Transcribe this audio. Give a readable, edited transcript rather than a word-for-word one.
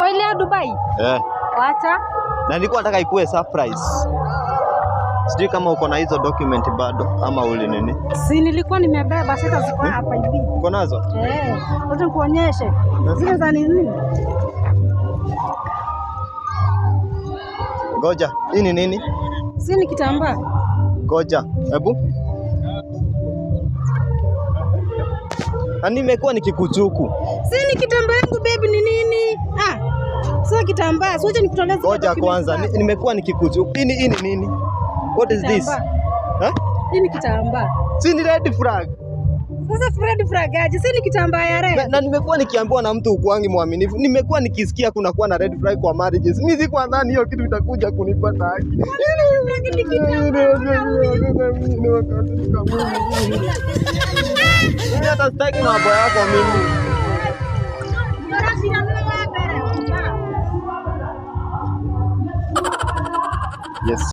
Ile ya Dubai? Wacha. Na nilikuwa nataka ikuwe surprise. Sijui kama uko na hizo document bado ama uli nini? Si nilikuwa nimebeba, sasa ziko hapa hivi. Uko nazo? Wacha nikuonyeshe. Zile za nini? Ngoja, hii ni nini? Si ni kitambaa. Ngoja, hebu. Nimekuwa nikikuchuku. Si ni kitambaa yangu baby, ni nini? Sio kitambaa. Sio nikutolee. Ngoja kwanza, nimekuwa nikikuchuku. Hii ni nini? What is this? Hii ni kitambaa. Si ni red flag. Sasa red flag aje? Si ni kitambaa ya red. Na nimekuwa nikiambiwa na mtu ukwangi mwaminifu. Nimekuwa nikisikia kuna kuwa na red flag kwa marriages. Mimi sikuwa ndani hiyo kitu itakuja kunipata haki. Mimi hata sitaki mambo yako mimi. Yes.